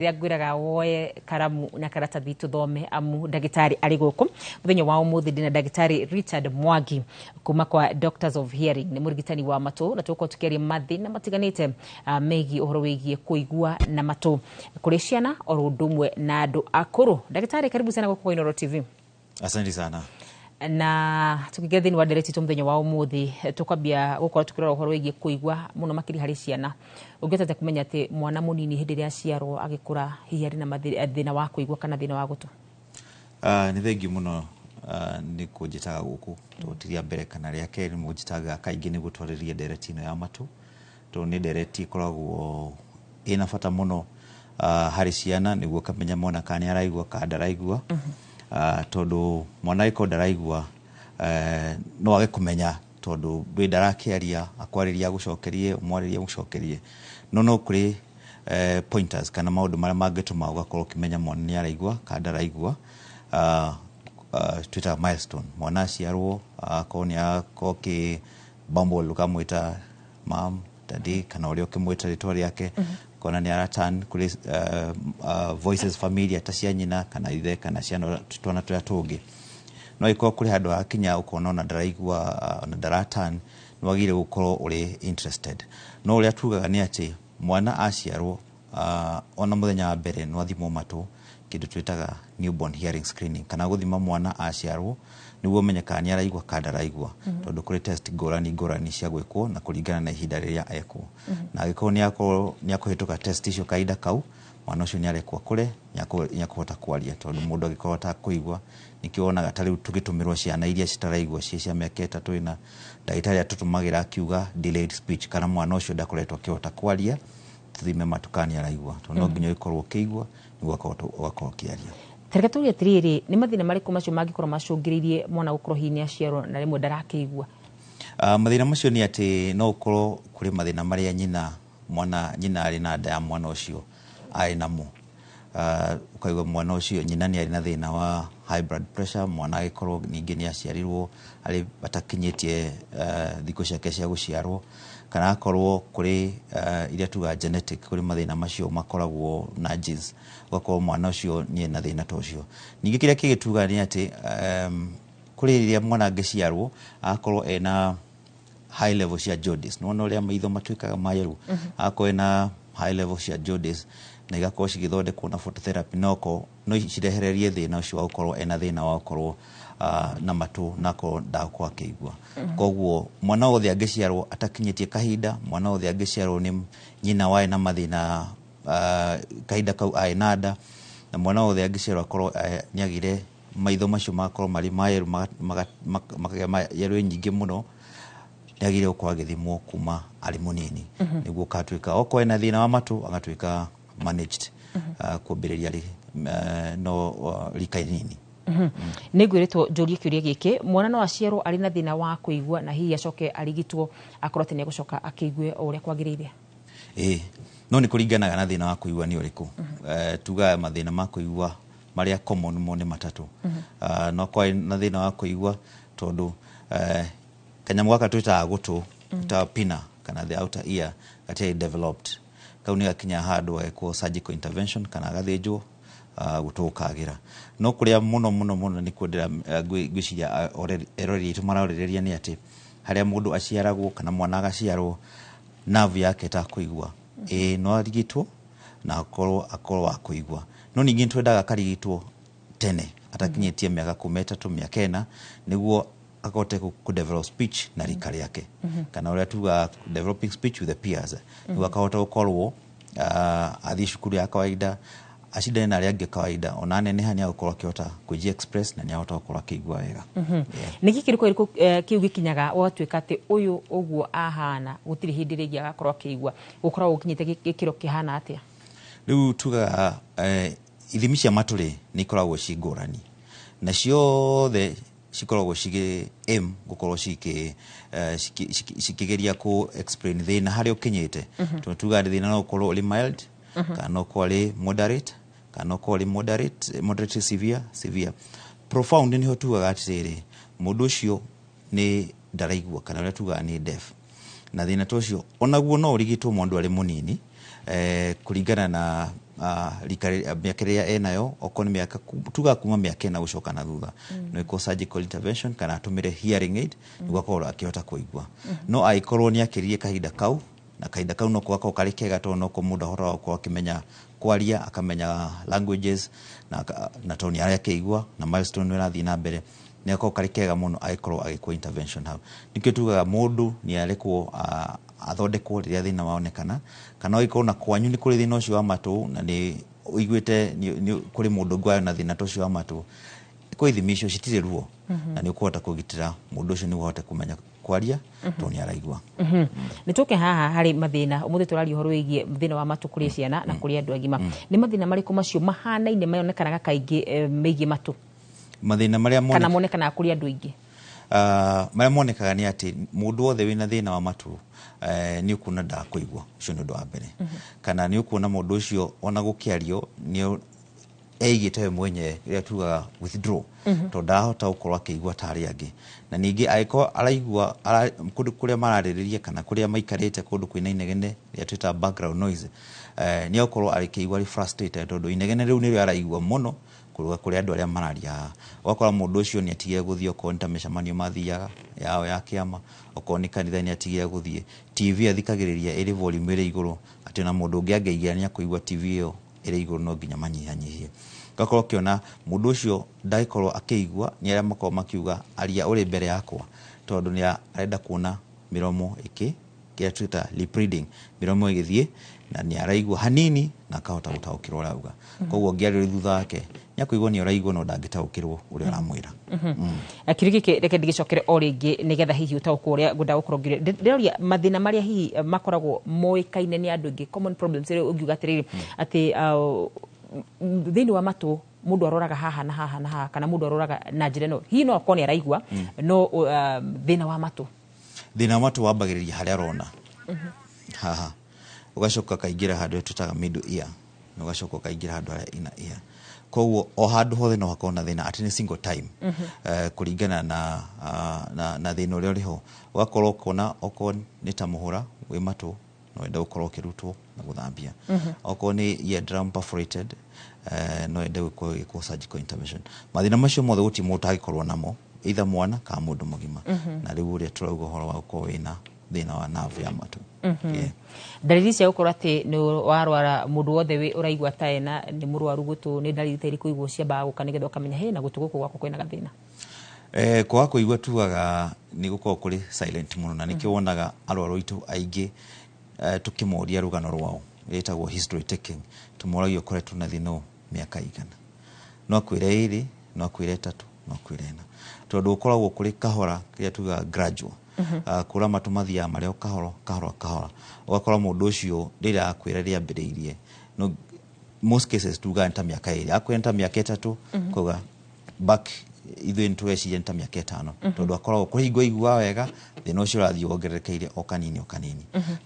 Ngwiraga woye karamu na karatathi tuthome amu ndagitari ari guku muthenya wa umuthi ndina ndagitari Richard Mwangi kuma kwa Doctors of Hearing ni murigitani wa matu na tuko tukiaria mathina matiganite megi uhoro wigie kuigua na matu kuri ciana oro ndumwe na andu akuru. Ndagitari, karibu sana kwa Inooro TV. Asante sana. Na tukigia thini wa ndereti tu muthenya wa umuthi tukwambia gukora tukirora uhoro wigie kuigua muno makiri hari ciana ungitete kumenya ati mwana munini hindi ria ciarwo agikura hihi ari na thina wa kuigua kana thina wa gutu. Ni thengi muno ni kunjitaga guku tutiria mbere kana ria keri munjitaga kaingi ni gutwariria ndereti ino ya matu to ni ndereti koragwo ina fata muno hari ciana niguo kamenya mwana kani araigua ka ndaraigua tondu mwana iko ndaraigua no age kumenya tondu ndwi ndarakiaria akwariria gucokerie umwariria gucokerie no kuri pointers kana maundu maria mangituma ugakorwo kimenya mwana ni araigua ka ndaraigua twita milestone mwana ciarwo akonia koki bumble lukamwita mam daddy kana uri okimwita ritwa riake kona ni aratan kuri voices familia tacia nyina kana ithe kana ciana twana twa tungi no iko kuri handu akinya ukona na ndaraigua na ndaratan nwagire gukorwo uri interested no uri atugaga ni ati mwana aciarwo ona muthenya wa mbere no athimo matu kindu twitaga newborn hearing screening kana guthima mwana aciarwo niguo menyeka ni araigua ka ndaraigua tondu kuri test ngorani cia gwikwo na kuringana na ihinda riria ekwo na giko ni akuhituka test icio kaida kau mwana ucio ni arekwa kure ni akuhota kwaria tondu mundu agikorwo kuigua nikionaga tari tugitumirwo ciana iria citaraigua cia miaka 3 ina ndagitari atutumagira akiuga delayed speech kana mwana ucio ndakoretwo akihota kwaria tuthime matukani araigua tondu nginya ikorwo kigua niguo agakorwo kiaria. Terigaturia tiriri ni mathina mariku macio mangikorwo macungiririe mwana gukorwo hinya ciaro na rimwe ndarakigua. Mathina macio ni ati no ukorwo kuri mathina maria nyina ari na nda ya mwana ucio ari namo. Ukaigua mwana ucio nyina ni ari na thina wa high blood pressure, mwana agikorwo ningi ni aciarirwo ari batakinyitie thikũ ciake cia guciarwo kana akorwo kuri iria tuga genetic kuri mathina macio makoragwo na genes ugakorwo mwana ucio ni na thina ta ucio. Ningi kiria kigituga ni ati kuri iria mwana angiciarwo akorwo ena high level cia jaundice no ria maitho matuikaga mayeru akorwo ena high level cia jaundice na igakorwo cigithondekwo na phototherapy no cirehererie thina ucio wa gukorwo ena thina wa gukorwo na matu nako ndakwa akigua. Koguo mwana wothe angiciarwo atakinyitie kahinda, mwana wothe angiciarwo ni nyina wae na mathina kahinda kau ainada, na mwana wothe angiciarwo akorwo niagire maitho macio makorwo mari mayeru mayeru nyingi muno niagire gukorwo agithimwo kuma ari munini niguo katwika okorwo ena thina wa matu agatwika managed kumbiriria no rikainini. Nigwiritwo njurie kiuria giki mwana no aciarwo ari na thina wa kuigua na hihi acoke arigitwo akorwo tene gucoka akigue uria kwagiriire. No ni kuringanaga na thina wa kuigua ni uriku. Tuga mathina ma kuigua maria common mo ni matatu. No kwa na thina wa kuigua tondu kanyamu gaka twita gutu ta pina kana the outer ear gati developed kauni gakinya handu ekwo surgical intervention kana gathinjwo gutukagira no kuria muno ni kwendera gwiciria erori itu maraorereria ni ati haria mundu aciaragwo kana mwana agaciarwo nerve yake ta kuigua no arigitwo na akorwo wa kuigua no ningi twendaga karigitwo tene atakinyitie miaka 13 miaka 4 niguo akote ku develop speech na rika riake kana uria tuga developing speech with the peers niguo akahota gukorwo athi cukuru ya kawaida ashida na ria kawaida onane ni hanya gukorwo akihota kuji express na ni ahota gukorwo akigua wega. Niki kiriko iriku kiu gikinyaga watwika ati uyu uguo ahana gutiri hindi ringi agakorwo akigua gukorwo gukinyite gikiro kihana atia. Riu tuga ithimi cia maturi ni koragwo cingurani na ciothe cikoragwo cigi aim gukorwo cikigeria ku explain thina hari ukinyite tuga thina no gukorwo uri mild kana ukorwo moderate kana ukorwo moderate severe profound ni hotuga atiri mundu ucio ni ndaraigua kana uria tuga ni deaf na thina tocio onaguo no urigitwo mundu ari munini kuringana na miaka ĩrĩa enayo okorwo nĩ mĩaka tuga kuma mĩaka ĩna gũcoka na thutha no ĩkorwo surgical intervention kana atũmĩre hearing aid nĩguo akorwo akĩhota kũigua no angĩkorwo nĩ akĩririe kahinda kau na kahinda kau no gakorwo karĩ kega tondũ no ko mũndũ ahotaga gũkorwo akĩmenya kwaria akamenya languages na toni arĩa akĩigua na milestone ĩrathiĩ na mbere nĩ akorwo karĩ kega mũno agĩkorwo agĩkwo intervention hau nĩkĩo tugaga mũndũ nĩ arekwo athondekwo rĩrĩa thĩna waonekana kana ũgĩkorwo na kwanyu nĩ kũrĩ thĩna ũcio wa matũ na nĩ ũiguĩte kũrĩ mũndũ ũngĩ na thĩna ũcio wa matũ kwa ithimi icio citirĩ ruo na nĩ ũkũhota kũgitĩra mũndũ ũcio nĩguo ahote kũmenya kwaria tondũ nĩ araigua nĩ tũke haha harĩ mathĩna ũmũthĩ tũraria ũhoro wĩgiĩ thĩna wa matũ kũrĩ ciana na kũrĩ andũ agima nĩ mathĩna marĩkũ macio mahanaine maonekanaga kaingĩ megiĩ matũ mathĩna marĩa kana monekanaga kũrĩ andũ aingĩ marĩa monekaga nĩ atĩ mũndũ wothe wĩna thĩna wa matũ nĩ ũkuona ndakũigua ũcio nĩ ũndũ wa mbere kana nĩ ũkuona mũndũ ũcio ona gũkĩario nĩ eigĩte we mwenye rĩrĩa tugaga withdraw tondũ ndahota gũkorwo akĩigua tarĩ angĩ na ningĩ angĩkorwo araigua kũndũ kũrĩa mararĩrĩria kana kũrĩa maikarĩte kũndũ kwĩna inegene rĩrĩa twĩtaga background noise nĩ akorwo akĩigua arĩ frustrated tondũ inegene rĩu nĩrĩo araigua mũno kũrĩ andũ arĩa mararia wakora mũndũ ũcio nĩ atigire gũthiĩ okorwo nĩ ta mĩcemanio mathiaga yao ya kĩama okorwo nĩ kanitha nĩ atigire gũthiĩ TV athikagĩrĩria ĩrĩ volume ĩrĩ igũrũ atĩ na mũndũ ũngĩ angĩigua nĩ akũigua TV ĩyo ĩrĩ igũrũ no nginya manyihanyihie gakorwo kĩona mũndũ ũcio ndagĩkorwo akĩigua nĩ arĩa makorwo makiuga aria ũrĩ mbere yakwa tondũ nĩ arenda kuona mĩromo kĩrĩa twĩta lip reading mĩromo ĩgĩthiĩ na nĩ araigua hanini na akahota gũtaũkĩrwo ũrĩa auga koguo ngĩaria thutha wake nĩ akũigua nĩ ũraigua no ndangĩtaũkĩrwo ũrĩa ũramwĩra kĩrĩ gĩkĩ reke ndigĩcokere o rĩngĩ nĩgetha hihi ũtaũkwo ũrĩa ngwenda gũkorwo ngĩũria ndĩroria mathĩna marĩa hihi makoragwo moĩkaine nĩ andũ aingĩ common problems ĩrĩa ũngiuga atĩrĩrĩ atĩ thĩinĩ wa matũ mũndũ aroraga haha na haha na haha kana mũndũ aroraga na njĩra ĩno hihi no akorwo nĩ araigua no thĩna wa matũ matũ wambagĩrĩria harĩa arona haha ũgacoka kaingĩra handũ twĩtaga middle ear na ũgacoka kaingĩra handũ harĩa inner ear koguo o handũ hothe no hakorwo na thĩna atĩ nĩ single time kũringana na thĩna ũrĩa ũrĩ ho ũgakorwo ũkona okorwo nĩ ta mũhũra wĩ matũ no wende gũkorwo ũkĩrutwo na gũthambia okorwo nĩ eardrum perforated no wende gũkorwo ĩgĩkwo surgical intervention mathĩna macio mothe gũtirĩ mũndũ ũtangĩkorwo namo either mwana kana mũndũ mũgima na rĩu ũrĩa tũrauga ũhoro wa gũkorwo wĩna thĩna wa nerve ya matũ ndariri cia gũkorwo atĩ nĩ warwara mũndũ wothe ũraigua ta ena nĩ mũrwaru gũtũ nĩ ndariri ta irĩkũ igũo ciambaga gũka nĩgetha ũkamenya he na gũtũ gũkũ gwakwa kwĩna gathĩna kwaga kũigua tugaga nĩ gũkorwo kũrĩ silent mũno na nĩkĩo wonaga arwaru aitũ aingĩ tukĩmoria rũgano rwao ĩtagwo history taking tũmoragia ũkoretwo na thĩna mĩaka igana no akwĩre 2 no akwĩre 3 no akwĩre 4 tondũ ũkoragwo kũrĩ kahora kĩrĩa tugaga gradual kũra matũ mathiaga marĩ o kahora ũgakora mũndũ ũcio rĩrĩa akwĩra rĩambĩrĩirie no most cases tugaga nĩ ta mĩaka 2 akwĩra nĩ ta mĩaka 3 kuga back ithuĩ nĩ tũreciria nĩ ta mĩaka 5 tondũ akoragwo kũrĩ igua wega thĩna ũcio ũrathiĩ wongererekeire o kanini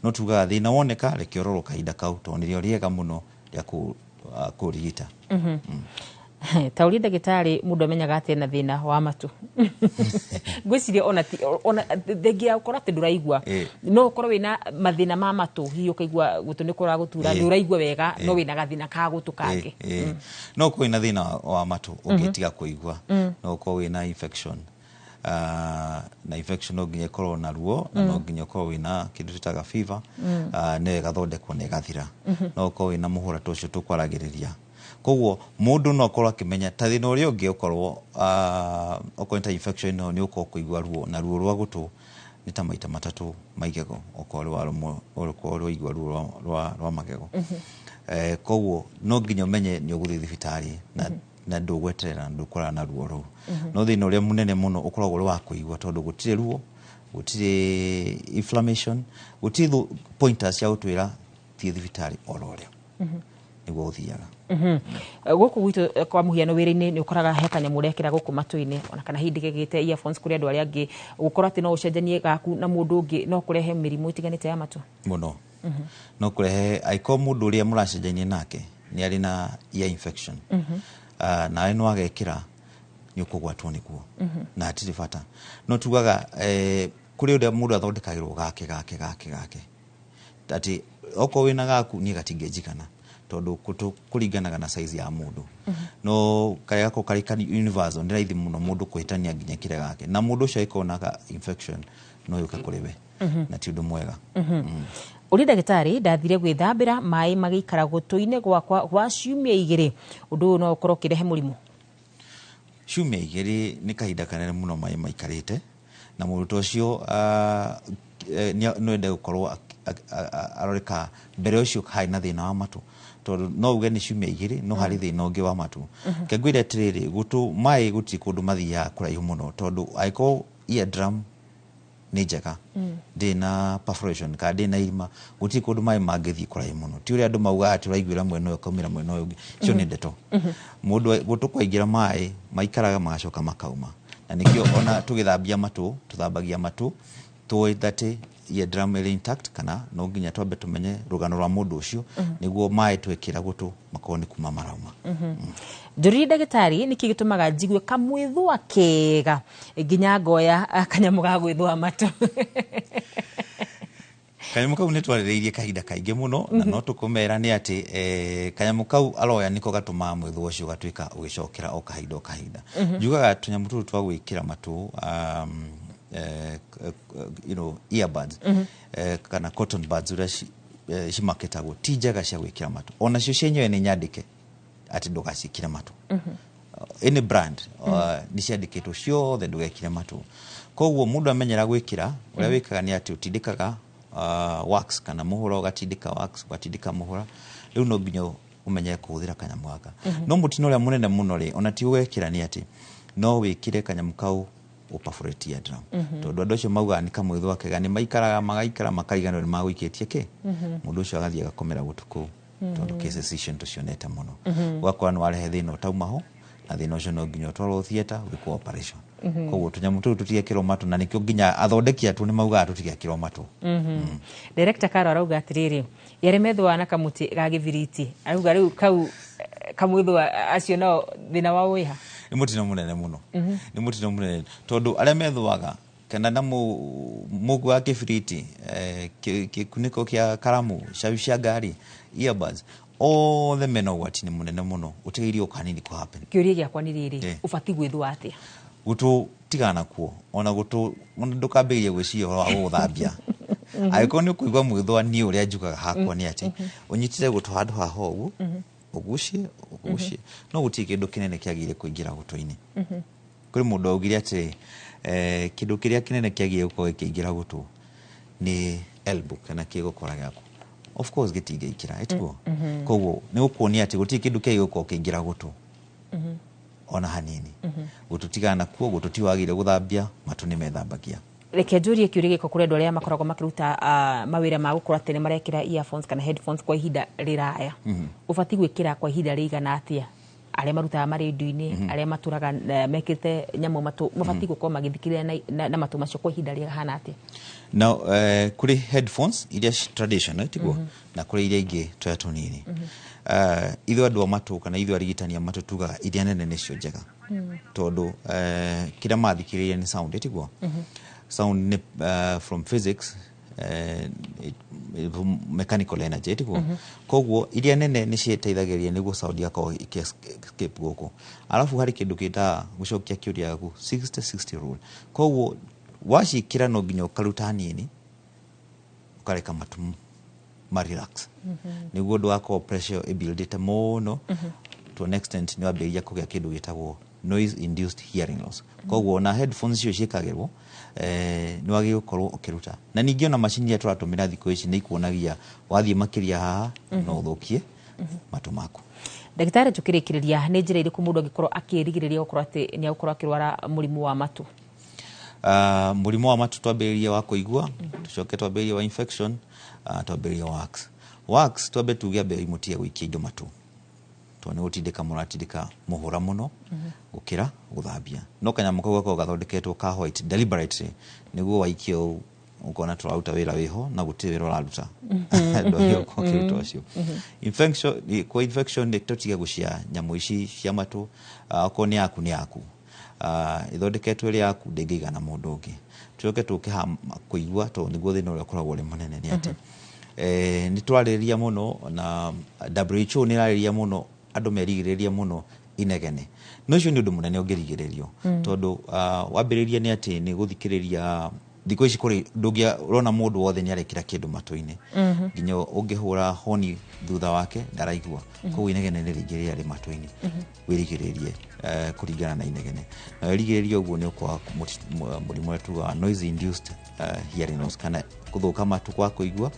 no tugaga thĩna woneka reke ũrorwo kahinda kau tondũ nĩrĩo rĩega mũno rĩa kũrigita ta ũrĩa ndagĩtarĩ mũndũ amenyaga atĩ na thĩna wa matũ ngwĩciria ona thengia ya gũkorwo atĩ ndũraigua no ũkorwo wĩna mathĩna ma matũ hihi ũkaigua gũtũ nĩ kũragũtura nĩ ũraigua wega no wĩna gathĩna ka gũtũ kangĩ no ũkorwo wĩna thĩna wa matũ ũngĩtiga kũigua no ũkorwo wĩna infection na infection no nginya ĩkorwo na ruo na no nginya ũkorwo wĩna kĩndũ twĩtaga fever nĩyo ĩgathondekwo na ĩgathira no ũkorwo wĩna mũhũra ta ũcio tũkwaragĩrĩria koguo mũndũ no akorwo akĩmenya ta thĩna ũrĩa ũngĩ ũkorwo okorwo nĩ ta infection no nĩ ũkorwo kũigua ruo na ruo rwa gũtũ nĩ ta maita 3 maigego okorwo rwaigua ruo rwa magego koguo no nginya ũmenye nĩ ũgũthiĩ thibitarĩ na ndũgweterera ndũkorana na ruo rũu no thĩna ũrĩa mũnene mũno ũkoragwo ũrĩ wa kũigua tondũ gũtirĩ ruo gũtirĩ inflammation gũtirĩ pointers cia gũtwĩra thiĩ thibitarĩ oro rĩo nĩguo ũthiaga gũkũ gwitũ kwa mũhiano wĩra-inĩ nĩ ũkoraga he kanyamũ ũrekĩra gũkũ matũ-inĩ ona kana hindi gĩgĩte earphones kũrĩ andũ arĩa angĩ gũkorwo atĩ no ũcenjanie gaku na mũndũ ũngĩ no kũrehe mĩrimũ ĩtiganĩte ya matũ mũno no kũrehe aiko mũndũ ũrĩa mũracenjania nake nĩ arĩ na ear infection nawe nĩ wagekĩra nĩ ũkũgwatwo nĩguo na hatirĩ bata no tugaga kũrĩ ũrĩa mũndũ athondekagĩrwo gake atĩ okorwo wĩna gaku niĩ gatingĩnjigana tondu kuringanaga na size ya mundu no kaya ko karikani universal ndira ithi muno mundu kuhitania nginya kire gake na mundu ucio ikonaga infection no yuka kuriwe na ti undu mwega uri ndagitari ndathire gwithambira mai magikara gutu-ini gwakwa gwa ciumia 2 undu no ukorwo kirehe murimu ciumia 2 ni kahinda kanene muno mai maikarite na mundu ucio no ende gukorwo aroreka mbere ucio hai na thina wa matu tondu no uge ni ciumia 2 no hari thina ungi wa matu kengwire atiriri gutu mai guti kundu mathia kuraihu muno tondu aiko eardrum ni njega ndina perforation ka ndina irima guti kundu mai mangithi kuraihu muno ti uri andu mauga ati uraiguira mwena uyu kaumira mwena uyu cio ni ndeto mundu gutu kwaingira mai maikaraga magacoka makauma na nikio ona tugithambia matu tuthambagia matu tuwe that eardrum is intact kana no nginya twambe tumenye rugano rwa mundu ucio niguo mai twekira gutu makoni kuma marauma njuri ndagitari niki gitumaga njigwe kamwithwa kega nginya ngoya kanyamu ga gwithwa matu kanyamu kau nitwarireirie kahinda kaingi muno na no tukumera ni ati kanyamu kau aroya niko gatuma mwithwa ucio gatwika ugicokera o kahinda njugaga tunyamu tu twa gwikira matu earbuds kana cotton buds ura cimaketagwo ti njega cia gwikira matu ona cio cienyewe ni nyandike ati ndugacikire matu any brand ni ciandikitwo ciothe ndugekire matu koguo mundu amenyera gwikira uria wikaga ni ati utindikaga wax kana muhura ugatindika wax ugatindika muhura riu no nginya umenye kuhuthira kanyamu gaka no mutino uria munene muno ri ona ti ugekira ni ati no wikire kanyamu kau uperforate eardrum tondu andu acio mauga ni kamwithwa kega ni maikaraga magaikara makariganwo ni maguikitie ki mundu ucio agathie agakomera gutuku tondu cases icio tucionete muno gwakwa ni warehe thina utauma ho na thina ucio no nginya utwarwo theater wikwo operation koguo tunyamu tu tutigekirwo matu na nikio nginya athondeki atu ni mauga tutigekirwo matu director Karo arauga atiriri yaremethwa na kamuti ga githiriti arauga riu kau kamwithwa acio no thina wa wiha ni mutino munene muno ni mutino munene tondu aria methwaga kana na mugu wa kibiriti kikuniko kia karamu shawi cia ngari earbuds othe mena ugwati ni munene muno utigeirio kanini ku happen kiuria giakwa ni riri ubati gwithwa atia gutu tigana kuo ona gutu ndukambirie gwiciria wa guthambia aiko ni kuigwa mwithwa ni uria njukaga hakwa ni ati unyitire gutu handu haho ugu ugucie no guti kindu kinene kiagire kuingira gutu-ini kuri mundu augire ati kindu kiria kinene kiagire gukorwo kiingira gutu ni elbow kana kigukora giaku of course gitingikira etwo koguo ni gukuonia ati guti kindu kiagire gukorwo kiingira gutu ona hanini gututigana kuo gututiwagire guthambia matu ni methambagia reke njurie kiuria giko kuri andu aria makoragwo makiruta mawira ma gukora tene marekira earphones kana headphones kwa ihinda riraya ubati gwikira kwa ihinda rigana atia aria marutaga maredio-ini aria maturaga mekite nyamu matu mabati gukorwo magithikirira na matu macio kwa ihinda rigana atia now kuri headphones iria traditional tiguo na kuri iria ingi toya tunini ithu andu matu kana ithu arigitania matu tugaga iria nene nicio njega tondu kira mathikiriria ni sound tiguo sound from physics mechanical energy tiguo koguo iria nene ni cieteithagiria niguo sound yako escape guku alafu hari kindu kita gucokia kiuria yaku 60-60 rule koguo wacikira no nginya ukaruta nini ukareka matu relax niguo ndwako pressure ibuildite muno to an extent ni wambiria kugia kindu gitagwo noise induced hearing loss koguo na headphones cio ciikagirwo ni wagi gukorwo ukiruta na ningi ona machine ya turatumira thiko ici ni ikuonagia wathie makiria haha no uthukie matu maku ndagitari tukirikiriria ni njira iriku mundu angikorwo akirigiriria gukorwo ati ni agukorwo akirwara murimu wa matu murimu wa matu twambiriria wa kuigua tucoke twambiriria wa infection twambiriria wax twambe tuge mbere mutia gwikia indo matu twone gutindika muratindika muhura muno gukira guthambia no kanyamu kau gako gathondeketwo ka white deliberately niguo waikio ukona turauta wira wiho na guti wira uraruta ndo hiyo kokiruta ucio infection ni totiga gucia nyamu ici cia matu ko ni yaku ithondeketwo iri yaku ndingigana mundu ungi tuoke tukiha kuigua to niguo thina uria koragwo ri munene ni ati ni twariria muno na WHO ni rariria muno andu merigiriria muno inegene no cio ni undu munene ungirigiririo tondu wambiriria ni ati ni guthikiriria thiko ici kuri ndugia urona mundu wothe ni arekira kindu matũ-ini nginya ungihura honi thutha wake ndaraigua koguo inegene ni ringiria ri matũ-ini wirigiririe kuringana na inegene na wirigiririe uguo ni ukwa murimu wetu wa noise induced hearing loss kana kuthuka matu kwa kuigua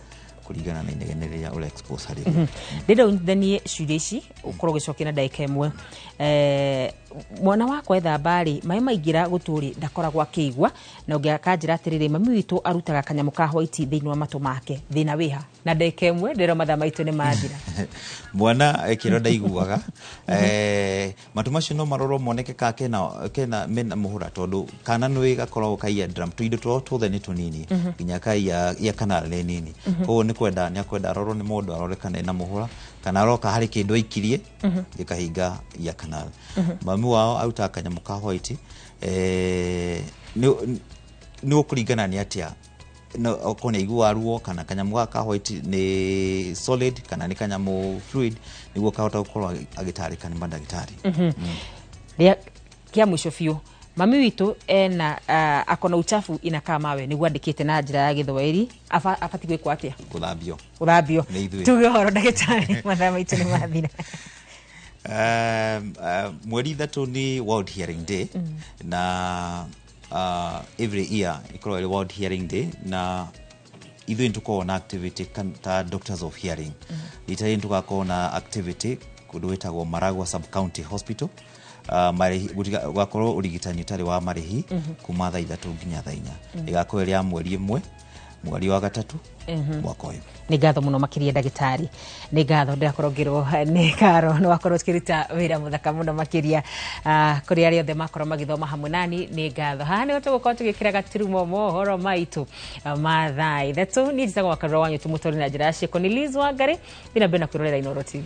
kuringana na inegene riria uri expose hari ndira unthanie ciuria ici ukorwo gicokena ndagika imwe mwana wakwa ethambari mai maingira guturi ndakoragwo akigwa na ungi akanjira atiriri mami witu arutaga kanyamu ka white thiini wa matu make thina wiha na ndagika imwe ndira mathaa maitu ni mathira mwana ekiro ndaiguaga matu macio no marorwo moneke ka kena mena muhura tondu kana nwi gakorwo kaiya drum tuindo twothe ni tunini nginya kaiya ya kana le nini koguo ni kwenda ni akwenda rorwo ni mundu arorekana na muhura kana roka hari kindu aikirie gikahinga ya kana mami wao aruta kanyamu ka white ni ukuringana ni atia no okone igua ruo kana kanyamu ka white ni solid kana ni kanyamu fluid niguo kahota gukorwo agitarika ni mandagitari kia mwisho fiu mami witu ena akona uchafu inakaa mawe niguo andikite na njira ya Githwairi afati gwikwa atia kuthambio tuge horo ndagitari mathaa maitu ni mathira mweri thatu ni World Hearing Day na every year ikorwo ri World Hearing Day na ithui tuko na activity ta Doctors of Hearing itari tuko na activity kundu wetagwo Maragwa Sub County Hospital marihi gwakorwo urigitani tari wa marihi kuma thaa 3 nginya thaa 4 igakorwo ri ya mweri 1 mweri wa gatatu mwaka uyu ni ngatho muno makiria ndagitari ni ngatho ndakorogirwo ni karo no akorwo kiruta wira muthaka muno makiria kuri ari othe makorwo magithoma hamwe nani ni ngatho ha ni tugukorwo tugikira gatirumo mohoro maitu mathaa 3 ni tsago wakarwa wanyu tumutori na njira ciako ni Liz Wangari bina kwirorera Inooro TV.